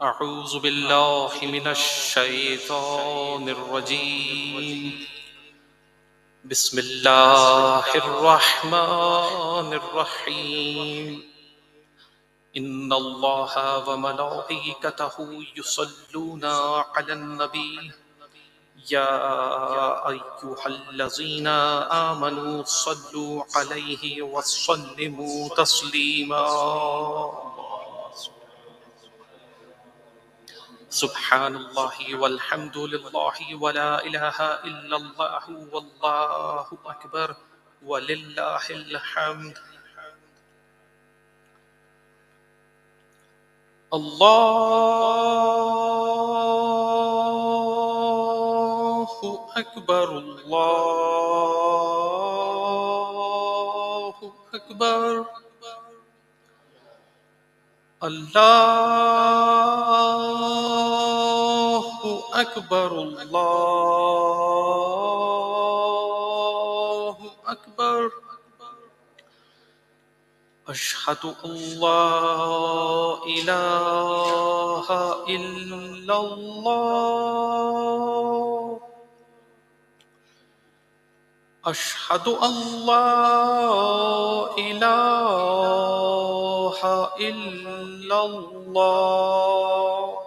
أعوذ بالله من الشيطان الرجيم بسم الله الرحمن الرحيم إن الله وملائكته يصلون على النبي يا أيها الذين آمنوا صلوا عليه وسلموا تسليما سبحان الله والحمد لله ولا إله إلا الله والله أكبر ولله الحمد الله أكبر الله أكبر الله أكبر الله أكبر أشهد أن لا إله إلا الله أشهد أن لا إله إلا الله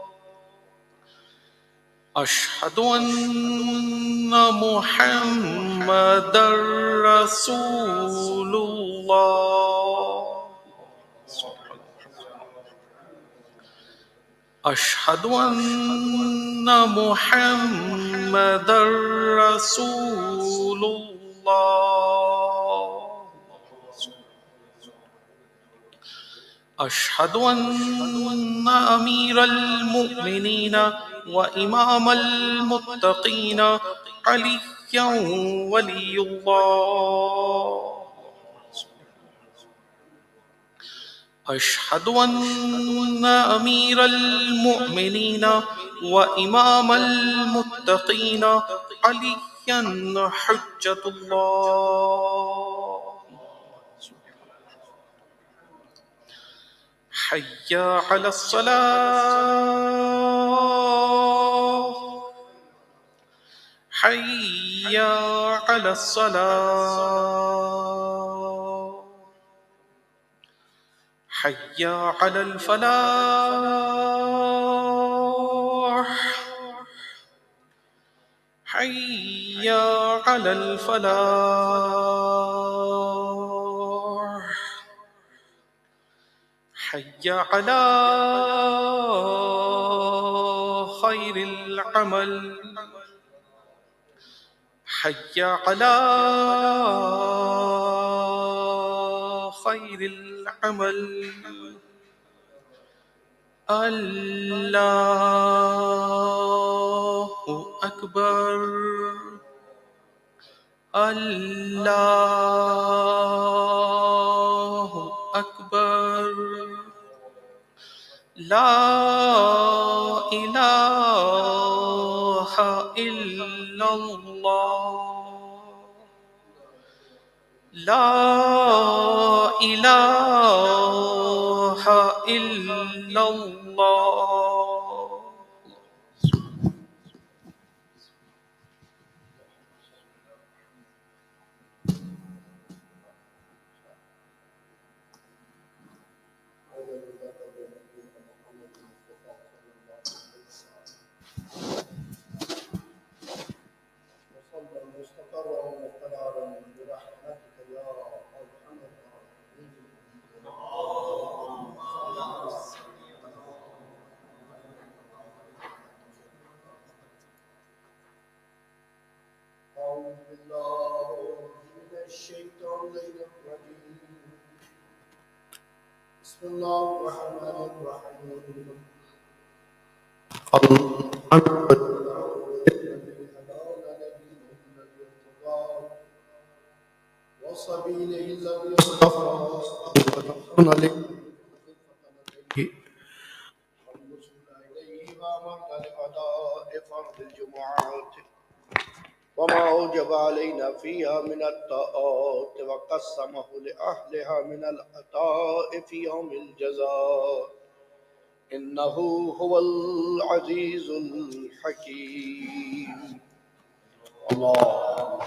أشهد أن محمدا رسول الله أشهد أن محمدا رسول الله أشهد أن أمير المؤمنين وإمام المتقين عليا ولي الله أشهد أن أمير المؤمنين وإمام المتقين عليا حجة الله حي على الصلاة حي على الصلاة حي على الفلاح حي على الفلاح حي على خير العمل حي على خير العمل الله أكبر الله أكبر لا إله إلا الله لا إله إلا الله أعوذ بالله من الشيطان الرجيم بسم الله الرحمن الرحيم الحمد لله الذي هدانا لدينه الذي ارتضى وسبيله الذي اصطفى ونصرنا لديه والرسل إليه وأمرنا لأداء فرض الجمعات وما أوجب علينا فيها من الطاعات وقسمه لأهلها من العطاء في يوم الجزاء إنه هو العزيز الحكيم. اللهم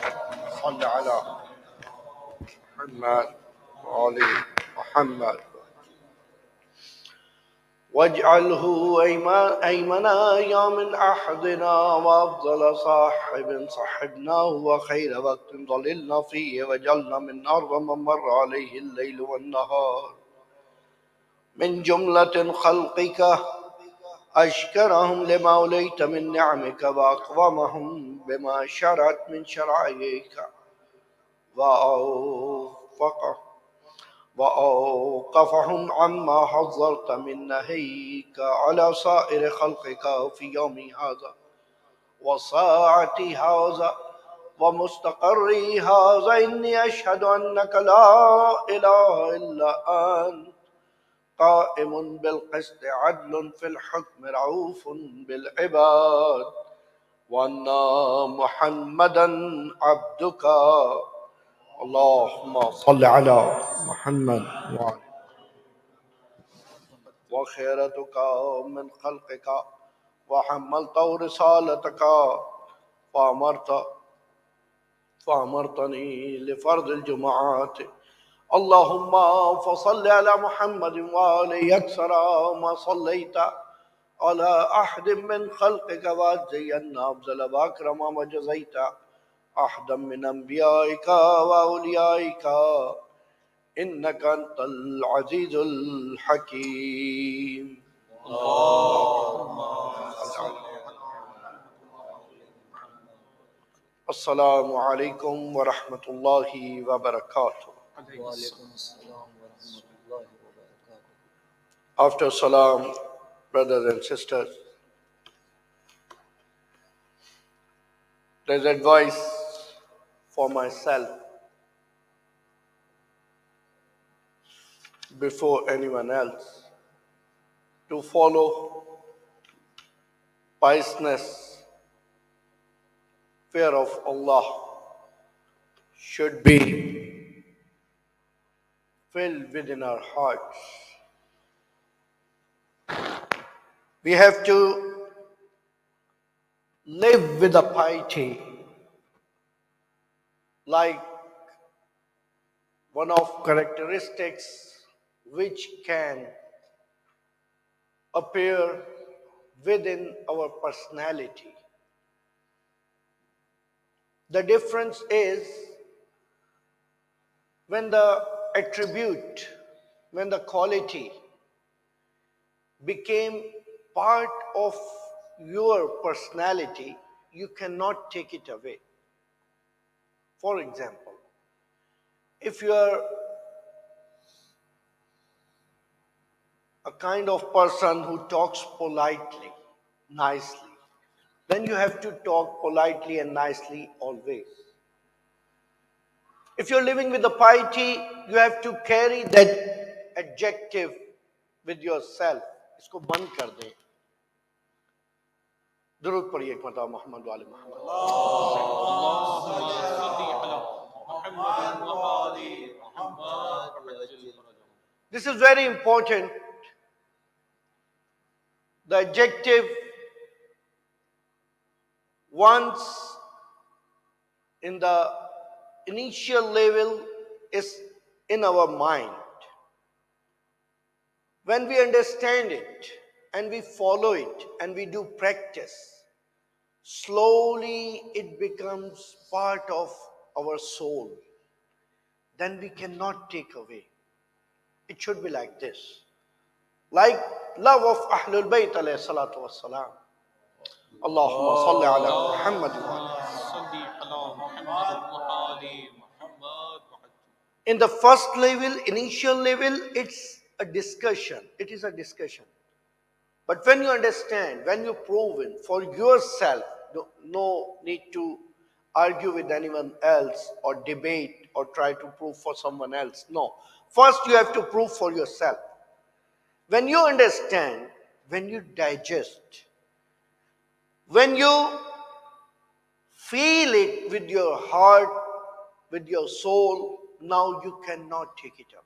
صل على محمد وآل محمد واجعله أيمن أيام أحدنا وأفضل صاحب صحبناه وخير وقت ظللنا فيه وجعلنا من أرض من مر عليه الليل والنهار من جملة خلقك أشكرهم لما أوليت من نعمك وأقومهم بما شرعت من شرائعك وأوفقهم وأوقفهم عما حذرت من نهيك على سائر خلقك في يوم هذا وساعة هذا ومستقر هذا. إني أشهد أنك لا إله إلا أنت قائم بالقسط عدل في الحكم رؤوف بالعباد وأن محمدا عبدك. اللهم صل على محمد وعلى وخيرتك من خلقك وحملت رسالتك فأمرت فأمرتني لفرض الجمعات. اللهم فصل على محمد وآله أكثر ما صليت على أحد من خلقك وأجزينا أفضل وأكرم وجزيت أحدا من أنبيائك وأوليائك إنك أنت العزيز الحكيم. السلام عليكم ورحمة الله وبركاته. After salam, brothers and sisters, there's advice for myself before anyone else to follow piousness, fear of Allah should be filled within our hearts. We have to live with a piety like one of characteristics which can appear within our personality. The difference is when the attribute, when the quality became part of your personality, you cannot take it away. For example, if you are a kind of person who talks politely, nicely, then you have to talk politely and nicely always. If you're living with the piety, you have to carry that adjective with yourself. इसको बंद कर दें. दुरूद पढ़िए एक मरतबा मोहम्मद वाले Mohammad. This is very important. The adjective once in the initial level is in our mind. When we understand it and we follow it and we do practice, slowly it becomes part of our soul. Then we cannot take away. It should be like this. Like love of Ahlul Bayt alayhi salatu wassalam. Allahumma salli ala Muhammad wa in the first level, initial level, it's a discussion. It is a discussion. But when you understand, when you prove it for yourself, no need to argue with anyone else or debate or try to prove for someone else. No. First you have to prove for yourself. When you understand, when you digest, when you feel it with your heart, with your soul, now you cannot take it away.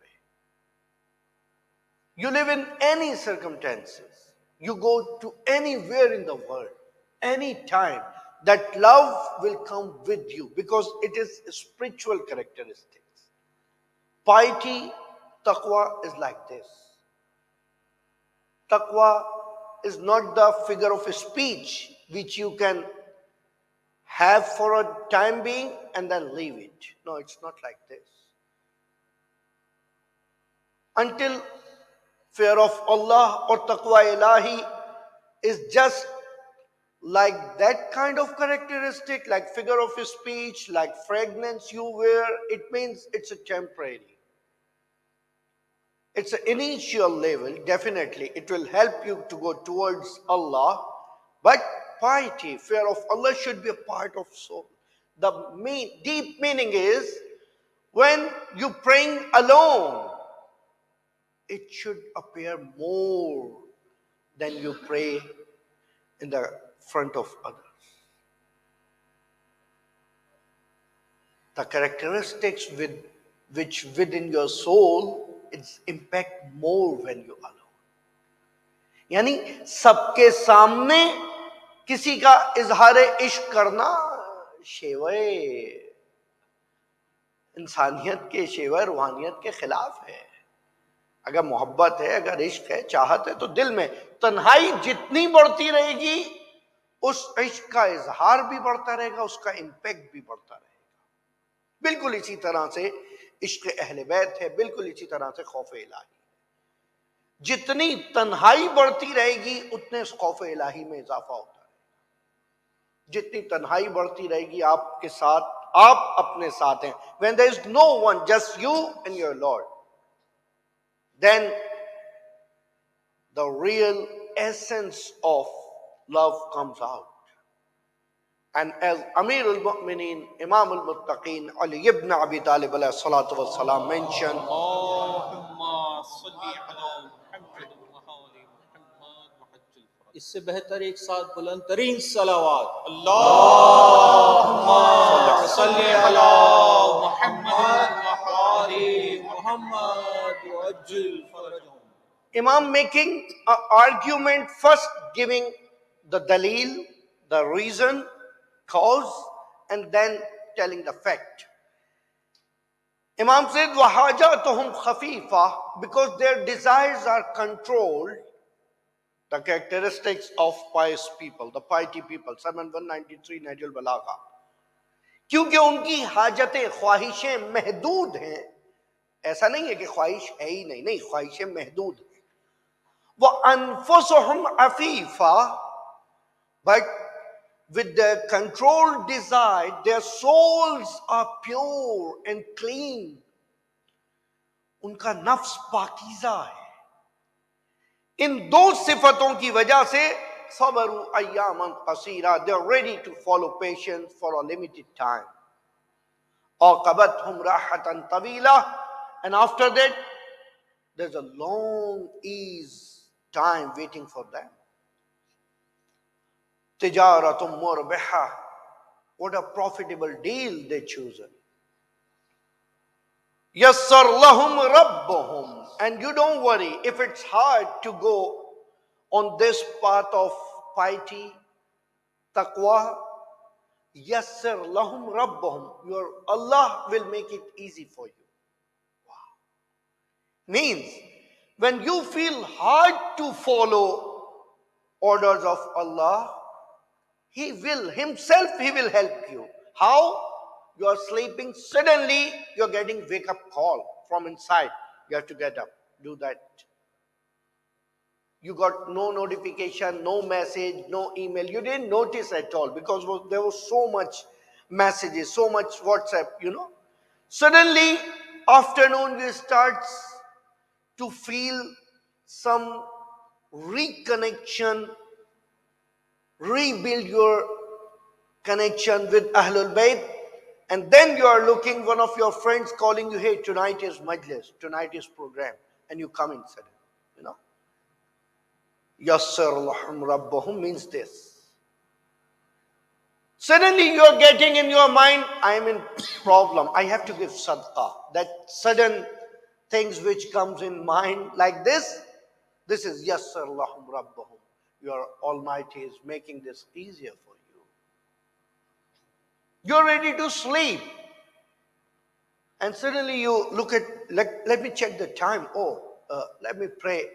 You live in any circumstances. You go to anywhere in the world, anytime, that love will come with you because it is spiritual characteristics. Piety, taqwa is like this. Taqwa is not the figure of speech which you can have for a time being and then leave it. No, it's not like this. Until fear of Allah or taqwa ilahi is just like that kind of characteristic, like figure of speech, like fragrance you wear, it means it's a temporary. It's an initial level, definitely. It will help you to go towards Allah. But piety, fear of Allah should be a part of soul. The deep meaning is when you praying alone, it should appear more than you pray in the front of others. The characteristics which within your soul, its impact more when you alone. यानी सबके सामने किसी का इजहार इश्क करना शेवे इंसानियत के शेवे रूहानियत के खिलाफ है. अगर मोहब्बत है, अगर इश्क है, चाहत है, तो दिल में तन्हाई जितनी बढ़ती रहेगी उस इश्क का इजहार भी बढ़ता रहेगा, उसका इम्पैक्ट भी बढ़ता रहेगा. बिल्कुल इसी तरह से इश्क अहले बैत है, बिल्कुल इसी तरह से खौफ इलाही. जितनी तन्हाई बढ़ती रहेगी उतने उस खौफ इलाही में इजाफा होता है. जितनी तन्हाई बढ़ती रहेगी आपके साथ, आप अपने साथ हैं, when there is no one, just you and your Lord, then the real essence of love comes out. And as Amir al-Mu'mineen, Imam al-Muttaqeen, Ali ibn Abi Talib alayhi salatu wa salam mentioned, इससे बेहतर एक साथ बुलंद तरीन सलावात अल्लाहुम्मा सल्ली अला मुहम्मद व आलि मुहम्मद व अज्जिल फरजहुम. Imam making an argument, first giving the dalil, the reason, cause, and then telling the fact. Imam said, وَحَاجَاتُهُمْ خَفِيفَةٌ, because their desires are controlled. The characteristics of pious people, the piety people, 7193 Nahjul Balagha. क्योंकि उनकी हाजतें, ख्वाहिशें महदूद हैं. ऐसा नहीं है कि ख्वाहिश है ही नहीं, नहीं, ख्वाहिशें महदूद हैं. وَأَنفُسُهُمْ عَفِيفَةٌ, but with their controlled desire, their souls are pure and clean. उनका नफ्स पाकीज़ा है. इन दो सिफतों की वजह से सबरू अय्यामन कसीरा, they are ready to follow patience for a limited time. औक़बतहुम राहतन तवीला, and after that there's a long ease time waiting for them. Tijaratum murbiha, what a profitable deal they chosen. Yassar lahum rabbuhum, and you don't worry if it's hard to go on this path of piety, taqwa. Yassar lahum rabbuhum, your Allah will make it easy for you. Wow. Means when you feel hard to follow orders of Allah, He will Himself, He will help you. How? You are sleeping, suddenly you are getting wake up call from inside. You have to get up, do that. You got no notification, no message, no email. You didn't notice at all because there was so much messages, so much WhatsApp, Suddenly, afternoon you start to feel some reconnection, rebuild your connection with Ahlul Bayt. And then you are looking, one of your friends calling you, hey, tonight is majlis, tonight is program. And you come in suddenly, Yassar lahum rabbahum means this. Suddenly you are getting in your mind, I am in problem, I have to give sadaqah. That sudden things which comes in mind like this is Yassar lahum rabbahum. your Almighty is making this easier for you. You're ready to sleep. And suddenly you look at, let me check the time. Let me pray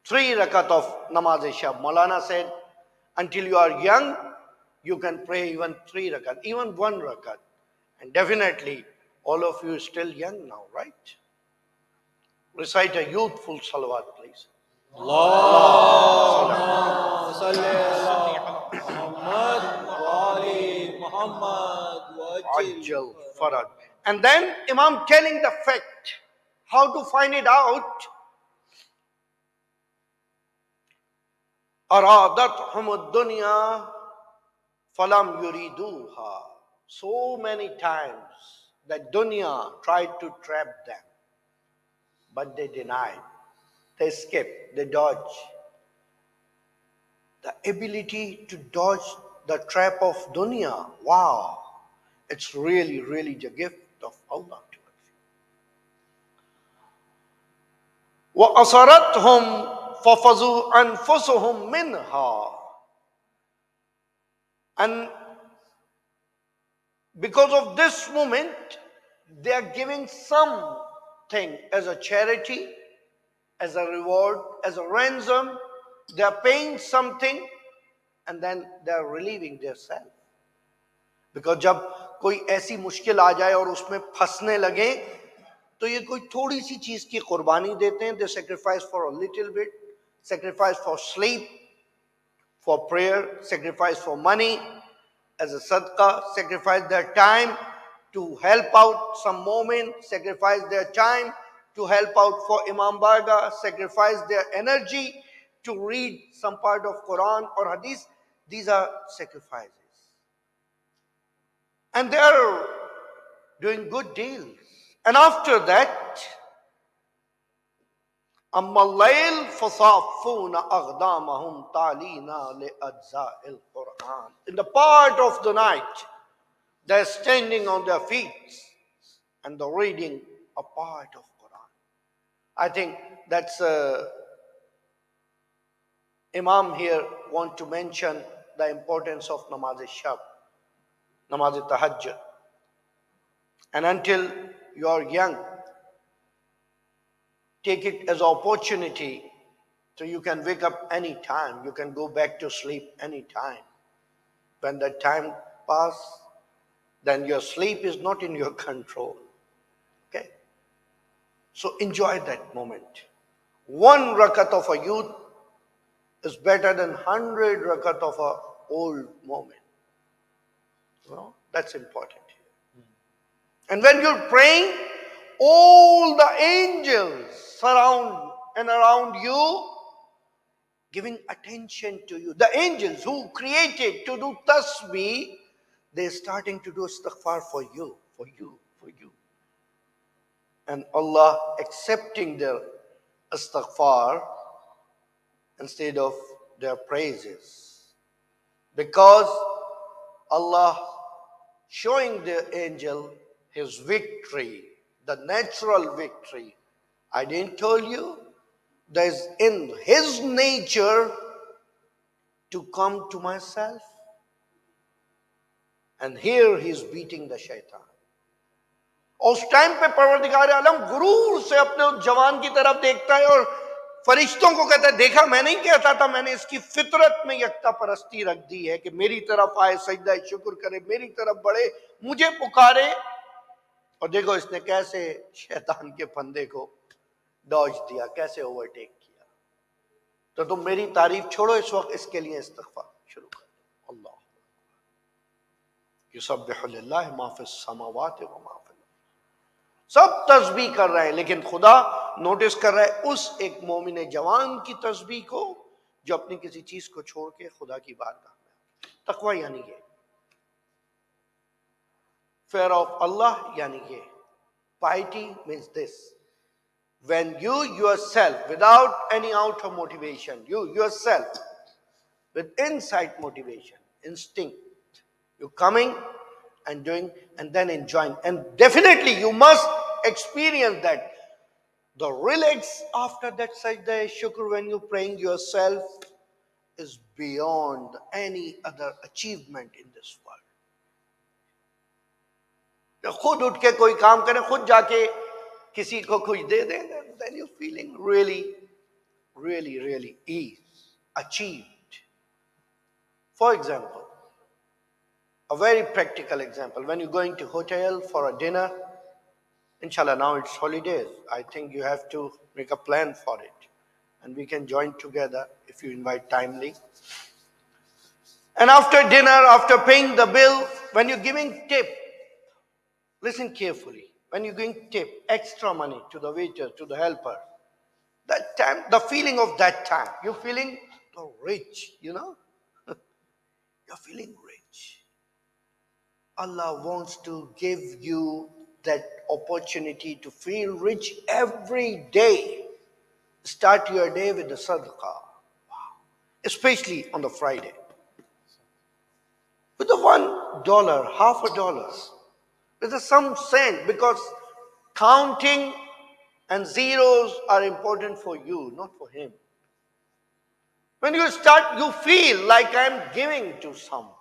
3 rakat of namaz shab. Maulana said, until you are young, you can pray even 3 rakat, even 1 rakat. And definitely, all of you are still young now, right? Recite a youthful salawat, please. Allahumma salli ala Muhammad wa ali Muhammad wa Ajjal farad. And then Imam telling the fact, how to find it out. Aradathum ad-dunya falam yuriduha. So many times that dunya tried to trap them, but they denied. They escaped, they dodged. The ability to dodge the trap of dunya, wow, it's really, really the gift of Allah to us. وَأَصَرَتْهُمْ فَفَزُوا أَنفُسُهُمْ مِنْهَا. And because of this moment, they are giving something as a charity, as a reward, as a ransom. They are paying something and then they are relieving their self. Because जब कोई ऐसी मुश्किल आ जाए और उसमें फंसने लगे तो ये कोई थोड़ी सी चीज की कुर्बानी देते हैं. They sacrifice for a little bit, sacrifice for sleep, for prayer, sacrifice for money as a sadaqah, sacrifice their time to help out some moment, sacrifice their time to help out for Imam Barga, sacrifice their energy to read some part of Quran or Hadith. These are sacrifices. And they are doing good deals. And after that, أما الليل فصافون أقدامهم طالين لأجزاء القرآن. In the part of the night, they're standing on their feet and they're reading a part of Quran. I think that's Imam here want to mention the importance of namaz-e-shab, namaz-e-tahajjud. And until you are young, take it as an opportunity so you can wake up any time. You can go back to sleep any time. When that time passes, then your sleep is not in your control. Okay? So enjoy that moment. 1 rakat of a youth is better than 100 rakat of a old moment. You know, that's important here. And when you're praying, all the angels surround and around you, giving attention to you. The angels who created to do tasbih, they're starting to do istighfar for you, for you, for you. And Allah accepting their istighfar instead of their praises. Because Allah showing the angel his victory, the natural victory. I didn't tell you, that is in his nature to come to myself. And here he's beating the shaitan. उस time पे परवरदिगार आलम गुरूर से अपने उस जवान की तरफ देखता है और फरिश्तों को कहता है, देखा मैं नहीं कहता था, मैंने इसकी फितरत में यकता परस्ती रख दी है कि मेरी तरफ आए, सजदा शुक्र करे, मेरी तरफ बढ़े, मुझे पुकारे. और देखो इसने कैसे शैतान के फंदे को डॉज दिया, कैसे ओवरटेक किया. तो तुम मेरी तारीफ छोड़ो इस वक्त, इसके लिए इस्तिग़फ़ार शुरू कर दो. अल्लाह युसब्बिहु लिल्लाहि मा फिस समावाति व मा फिल अर्ज़. सब तस्बीह कर रहे हैं, लेकिन खुदा नोटिस कर रहा है उस एक मोमिन जवान की तस्बीह को जो अपनी किसी चीज को छोड़ के खुदा की बारगाह में. तकवा यानी ये, fear of Allah यानी ये. Piety means this: when you yourself, without any outer motivation, you yourself with inside motivation, instinct, you coming and doing and then enjoying. And definitely you must experience that. The relax after that sajda shukr when you're praying yourself is beyond any other achievement in this world. तो खुद उठ के कोई काम करें, खुद जाके किसी को कुछ दे दें, then you're feeling really is achieved. For example, a very practical example, when you're going to hotel for a dinner, inshallah now it's holidays, I think you have to make a plan for it, and we can join together if you invite timely. And after dinner, after paying the bill, when you're giving tip, listen carefully, when you're giving tip, extra money to the waiter, to the helper, that time, the feeling of that time, you're feeling so rich, you're feeling rich. Allah wants to give you that opportunity to feel rich every day. Start your day with the sadaqah. Wow. Especially on the Friday. With the $1, half a dollar, with some cent, because counting and zeros are important for you, not for him. When you start, you feel like I'm giving to someone,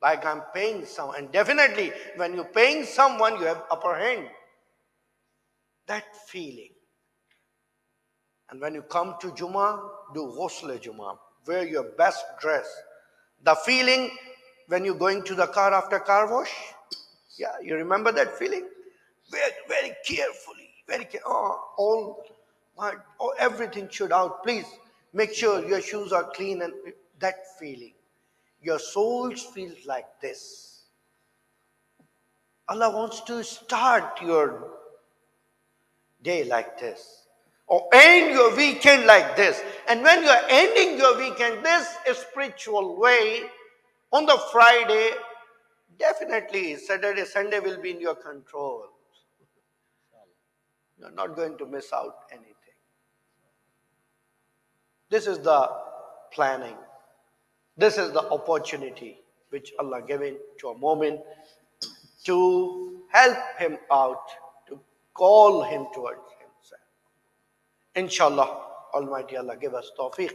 like I'm paying someone. And definitely, when you're paying someone, you have upper hand. That feeling. And when you come to Jumma, do ghusl Jumma. Wear your best dress. The feeling when you're going to the car after car wash. Yeah, you remember that feeling? Very carefully. Everything should out. Please make sure your shoes are clean, and that feeling. Your souls feel like this. Allah wants to start your day like this, or end your weekend like this. And when you are ending your weekend this spiritual way, on the Friday, definitely Saturday, Sunday will be in your control. You're not going to miss out anything. This is the planning. This is the opportunity which Allah given to a moment to help him out, to call him towards himself. Inshallah, Almighty Allah give us tawfiq,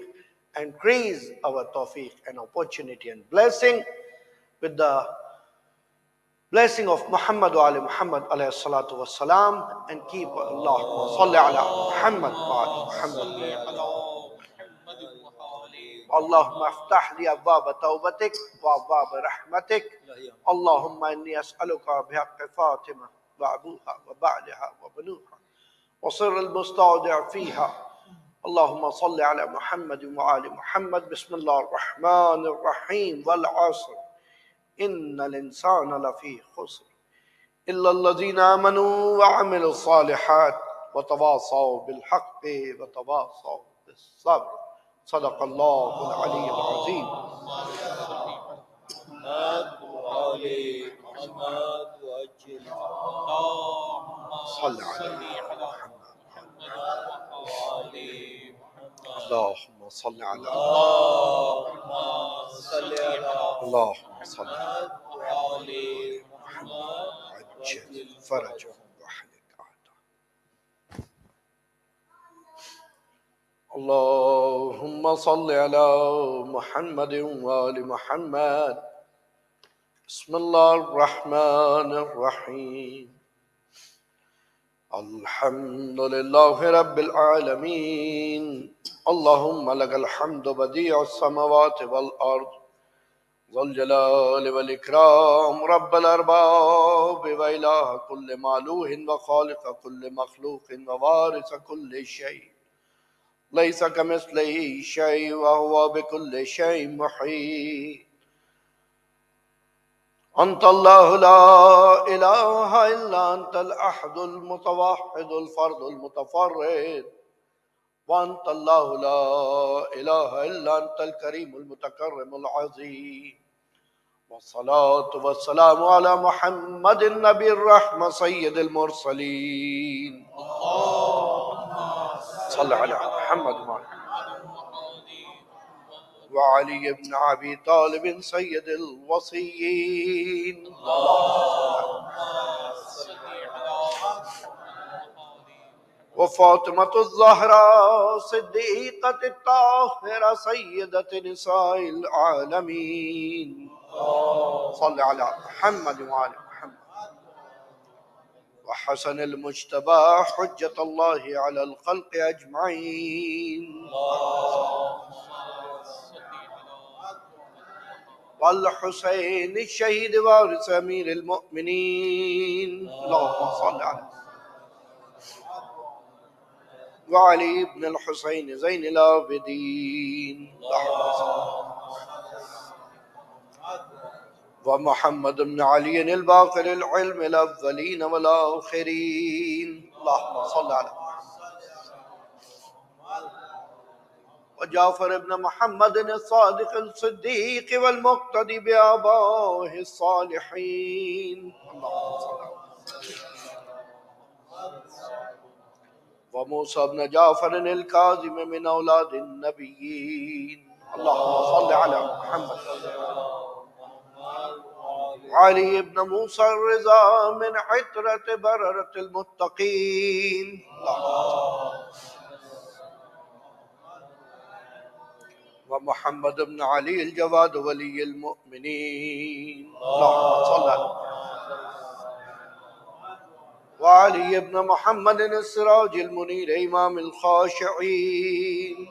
increase our tawfiq and opportunity and blessing with the blessing of Muhammad wa ali Muhammad alayhi salatu wassalam, and keep Allahumma salli ala Muhammad wa ali Muhammad. اللهم افتح لي أبواب توبتك وأبواب رحمتك. اللهم إني أسألك بحق فاطمة وأبوها وبعلها وبنوها وصر المستودع فيها. اللهم صل على محمد وآل محمد. بسم الله الرحمن الرحيم. والعصر إن الإنسان لفي خسر إلا الذين آمنوا وعملوا الصالحات وتواصوا بالحق وتواصوا بالصبر. صدق الله العلي العظيم. صل على محمد. اللهم صل على اللهم صل على محمد. عجل فرجه واحلق عهده. اللهم صل على محمد وآل محمد. بسم الله الرحمن الرحيم. الحمد لله رب العالمين. اللهم لك الحمد بديع السماوات والأرض ذو الجلال والإكرام. رب الأرباب وإله كل معلوه وخالق كل مخلوق ووارث كل شيء. ليس كمثله شيء وهو بكل شيء محيط. أنت الله لا إله إلا أنت الأحد المتوحد الفرد المتفرد. وأنت الله لا إله إلا أنت الكريم المتكرم العظيم. والصلاة والسلام على محمد النبي الرحمة سيد المرسلين. صل على محمد وعلي بن أبي طالب سيد الوصيين. وفاطمة الزهراء صديقة الطاهرة سيدة نساء العالمين صل على محمد وعلى محمد. وحسن المجتبى حجة الله على الخلق أجمعين. والحسين الشهيد وارث أمير المؤمنين اللهم صل على. وعلي بن الحسين زين العابدين اللهم صل. ومحمد بن علي الباقر العلم الأولين والآخرين اللهم صل على. وجعفر بن محمد الصادق الصديق والمقتدي بآبائه الصالحين اللهم صل على. وموسى بن جعفر الكاظم من أولاد النبيين اللهم صل على محمد. علي بن موسى الرضا من عترة بررة المتقين ومحمد بن علي الجواد ولي المؤمنين اللهم صل على. وعلي بن محمد السراج المنير إمام الخاشعين.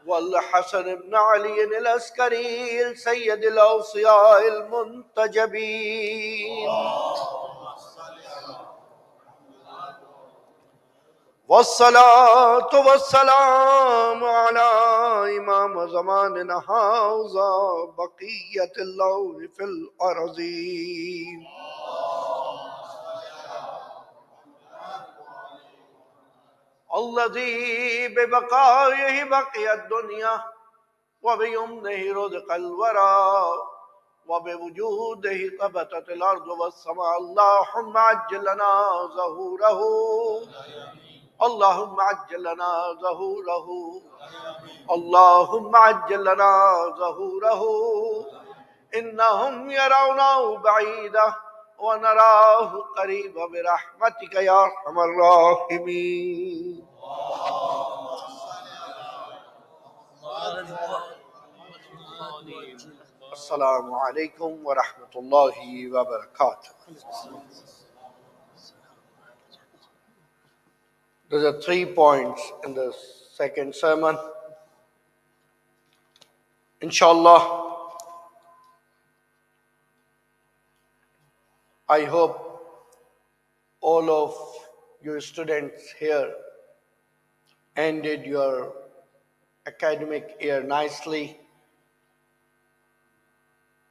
والحسن بن علي العسكري السيد الأوصياء المنتجبين. والصلاة والسلام على إمام زماننا هذا بقية الله في الأرضين. الذي ببقائه بقي الدنيا وبيمنه رزق الورى وبوجوده ثبتت الأرض والسماء. اللهم عجل لنا ظهوره اللهم عجل لنا ظهوره اللهم عجل لنا ظهوره. إنهم يرونه بعيدا ونراه قريبا برحمتك يا أرحم الراحمين. السلام عليكم ورحمة الله وبركاته. There are 3 points in the second sermon. Inshallah, I hope all of you students here ended your academic year nicely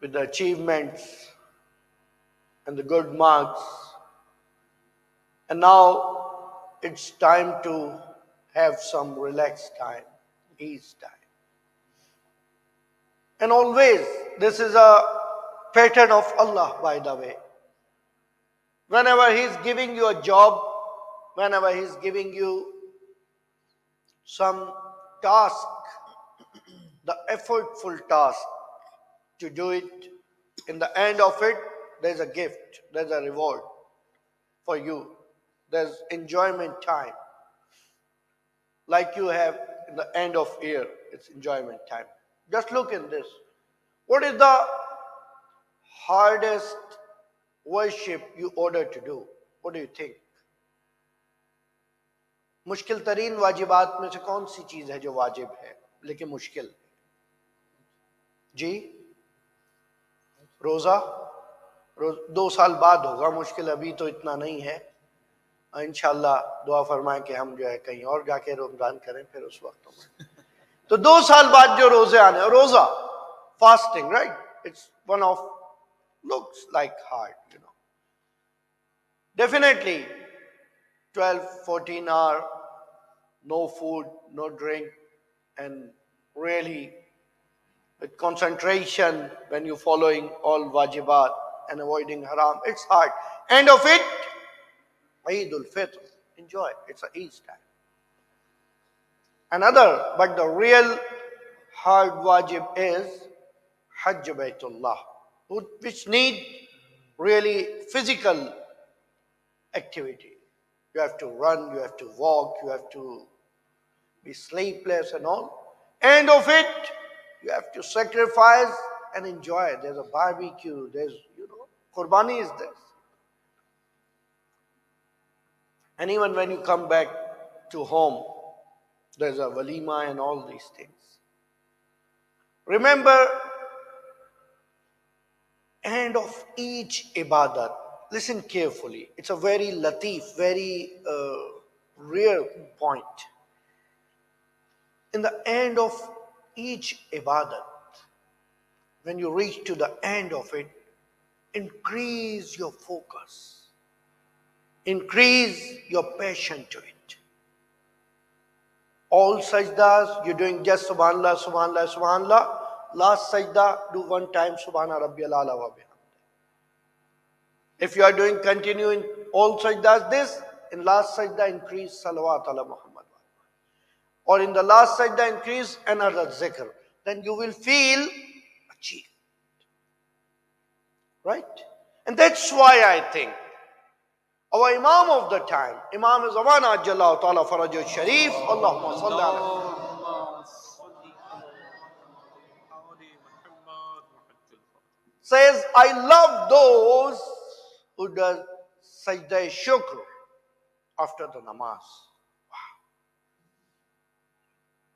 with the achievements and the good marks. And now it's time to have some relaxed time, ease time. And always, this is a pattern of Allah, by the way. Whenever He's giving you a job, whenever He's giving you some task, the effortful task to do it, in the end of it, there's a gift, there's a reward for you. There's enjoyment time. Like you have in the end of year, it's enjoyment time. Just look in this. What is the hardest worship you order to do? What do you think? मुश्किल तरीन वाजिबात में से कौन सी चीज है जो वाजिब है लेकिन मुश्किल? जी, रोजा 2 साल बाद होगा मुश्किल, अभी तो इतना नहीं है। इंशाल्लाह दुआ फरमाएं कि हम जो है कहीं और जाके रमजान करें फिर उस वक्त में। तो 2 साल बाद जो रोजे आने, रोजा fasting, right, it's one of looks like hard, Definitely 12-14 hour, no food, no drink, and really with concentration when you're following all wajibat and avoiding haram, it's hard. End of it, Eid al-Fitr, enjoy, it's an Eid time. Another, but the real hard wajib is Hajj Baitullah, which need really physical activity. You have to run, you have to walk, you have to be sleepless and all. End of it, you have to sacrifice and enjoy. There's a barbecue, there's, Qurbani is this. And even when you come back to home, there's a walima and all these things. Remember, end of each ibadat, listen carefully. It's a very latif, very rare point. In the end of each ibadat, when you reach to the end of it, increase your focus, increase your passion to it. All sajdas, you're doing just subhanallah, subhanallah, subhanallah. Last sajda, do one time subhana rabbiyal ala wa bihamdih. If you are doing continuing all sajdas this, in last sajda increase salawat ala Muhammad. Or in the last sajda increase another zikr. Then you will feel achieved. Right? And that's why I think our Imam of the time, Imam Zamana Ajjallahu Ta'ala Farajul Sharif, Allahumma salli ala, اللهم صل على محمد وحج الفاتح. says, I love those who does sajda shukr after the namaz. Wow.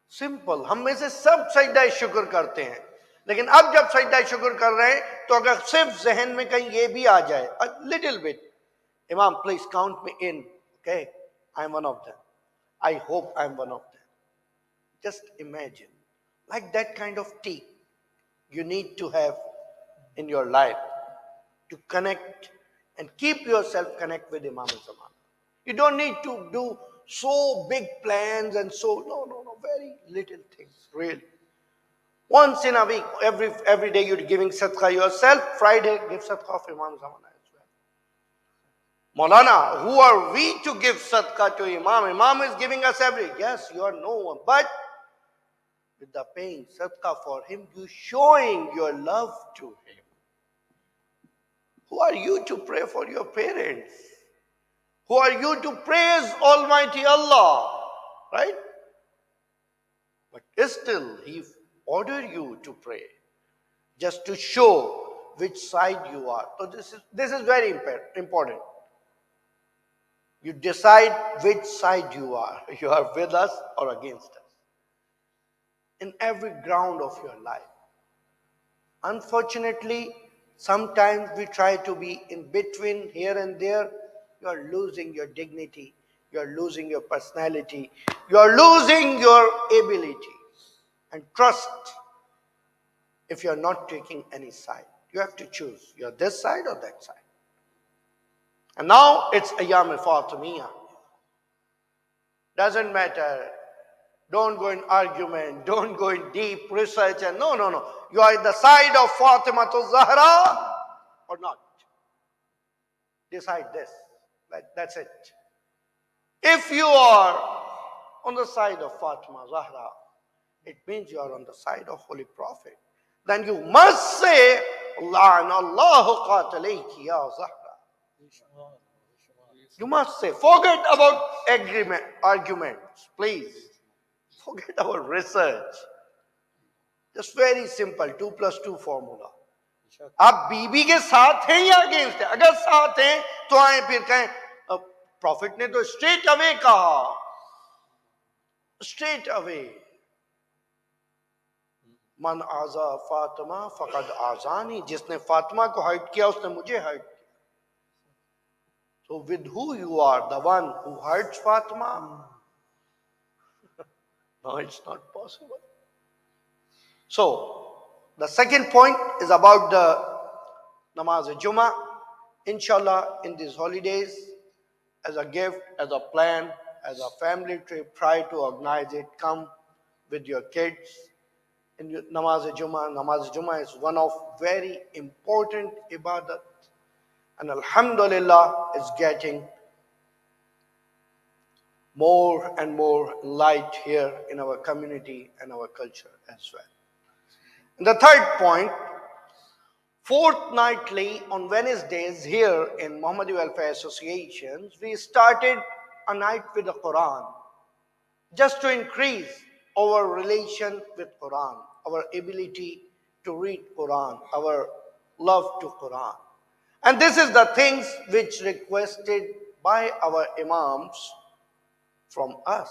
Simple. हम में से सब sajda शुक्र करते हैं, लेकिन अब जब sajda शुक्र कर रहे हैं तो अगर सिर्फ जहन में कहीं ये भी आ जाए, a little bit, Imam, please count me in. Okay, I'm one of them. I hope I'm one of them. Just imagine, like that kind of tea you need to have in your life to connect and keep yourself connect with Imam Zaman. You don't need to do so big plans and so, no, very little things, really. Once in a week, every day you're giving sadaqah yourself, Friday give sadaqah of Imam Zaman. Maulana, who are we to give sadaqah to Imam? Imam is giving us every. Yes, you are no one. But with the paying sadaqah for him, you showing your love to him. Who are you to pray for your parents? Who are you to praise Almighty Allah? Right? But still, he ordered you to pray. Just to show which side you are. So this is very important. You decide which side you are. You are with us or against us. In every ground of your life. Unfortunately, sometimes we try to be in between here and there. You are losing your dignity. You are losing your personality. You are losing your ability. And trust, if you are not taking any side, you have to choose. You are this side or that side. And now it's Ayyam Fatimiyya. Doesn't matter. Don't go in argument. Don't go in deep research. And no. You are in the side of Fatima to Zahra or not. Decide this. That's it. If you are on the side of Fatima Zahra, it means you are on the side of Holy Prophet. Then you must say, Allahu qatalayki ya Zahra. You must say, forget about arguments, please. Forget about research. Just very simple, 2 + 2 formula. आप बीबी के साथ हैं या against हैं? अगर साथ हैं तो आए फिर कहें प्रॉफिट ने तो स्ट्रेट अवे कहा, स्ट्रेट अवे, मन आजा फातिमा फकद आजानी, जिसने फातिमा को हर्ट किया उसने मुझे हर्ट किया. So with who you are, the one who hurts Fatima? No, it's not possible. So, the second point is about the Namaz Jumma. Inshallah, in these holidays, as a gift, as a plan, as a family trip, try to organize it. Come with your kids. In Namaz Jumma is one of very important ibadat. And Alhamdulillah, is getting more and more light here in our community and our culture as well. And the third point, Fortnightly on Wednesdays here in Muhammadi Welfare Associations, we started a night with the Quran just to increase our relation with Quran, our ability to read Quran, our love to Quran. And this is the things which requested by our Imams from us.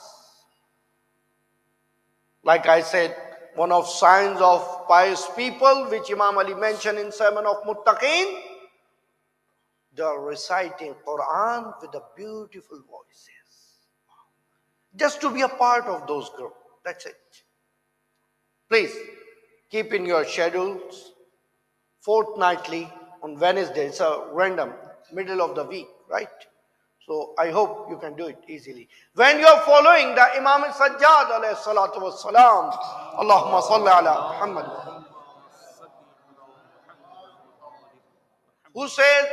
Like I said, one of signs of pious people, which Imam Ali mentioned in Sermon of Muttaqeen, they are reciting Quran with the beautiful voices. Just to be a part of those groups. That's it. Please keep in your schedules fortnightly on Wednesday. It's a random middle of the week, right? So I hope you can do it easily. When you are following the Imam Sajjad alayhi salatu was salam, Allahumma salli ala Muhammad, who said,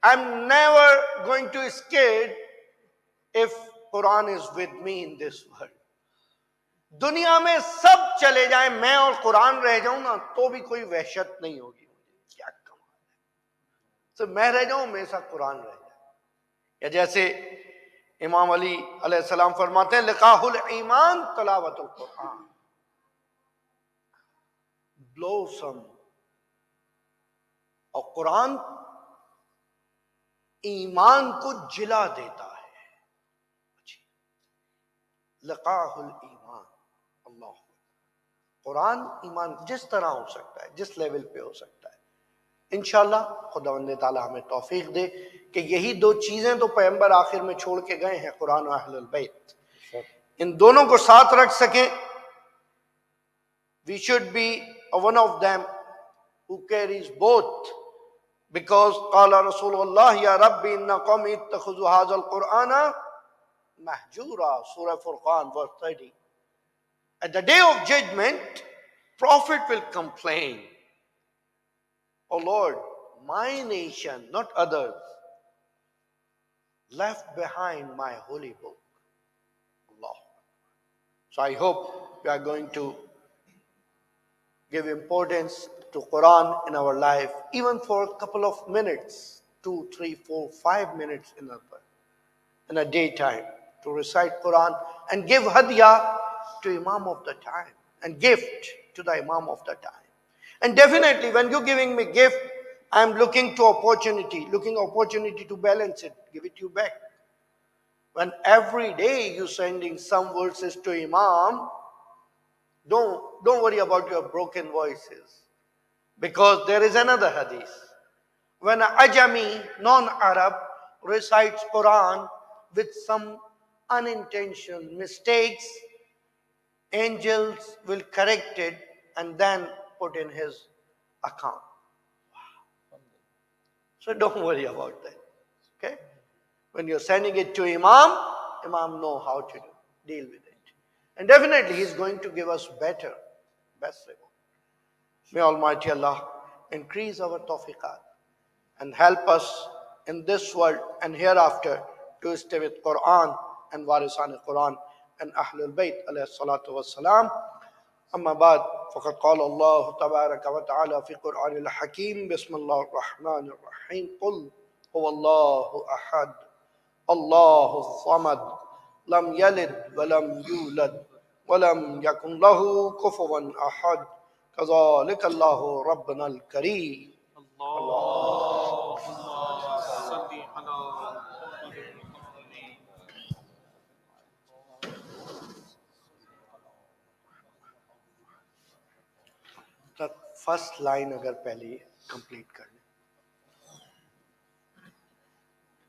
I'm never going to escape if Quran is with me in this world. दुनिया में सब चले जाएं, मैं और कुरान रह जाऊं ना, तो भी कोई वहशत नहीं होगी मुझे। क्या कमाल है। तो मैं रह जाऊं, मेरे साथ कुरान रह जाए। या जैसे इमाम अली अलैहिस्सलाम फरमाते हैं, लिकाहुल ईमान तलावतुल कुरान, ब्लोसम, और कुरान ईमान को जिला देता है। लिकाहुल ईमान, अल्लाह, कुरान ईमान जिस तरह हो सकता है, जिस लेवल पे हो सकता है, इंशाल्लाह खुदावंद ताला हमें तौफीक दे कि यही दो चीजें तो पैगंबर आखिर में छोड़ के गए हैं, कुरान और अहलुल बैत, इन दोनों को साथ रख सकें। We should be one of them who carries both, because qala Rasulullah ya Rabbi inna qawmi ittakhadhu hadha al-Qur'ana mahjura, Surah Furqan verse 30. At the day of judgment, Prophet will complain, "Oh Lord, my nation, not others, left behind my holy book." Allah. So I hope we are going to give importance to Quran in our life, even for a couple of minutes, 2, 3, 4, 5 minutes in a daytime, to recite Quran and give hadiyah to Imam of the time and gift to the Imam of the time. And definitely when you're giving me gift, I'm looking opportunity to balance it, give it you back. When every day you're sending some verses to Imam, don't worry about your broken voices, because there is another hadith. When an Ajami, non-Arab, recites Quran with some unintentional mistakes, angels will correct it and then put in his account. So don't worry about that. Okay? When you're sending it to Imam know how to deal with it. And definitely he's going to give us best reward. May Almighty Allah increase our tawfiqat and help us in this world and hereafter to stay with Quran and Warisan Quran and Ahlul Bayt alayhi salatu wassalam. أما بعد فقد قال الله تبارك وتعالى في قرآن الحكيم بسم الله الرحمن الرحيم قل هو الله أحد الله الصمد لم يلد ولم يولد ولم يكن له كفوا أحد كذلك الله ربنا الكريم. اللهم صل على محمد. The first line अगर पहले complete कर लें.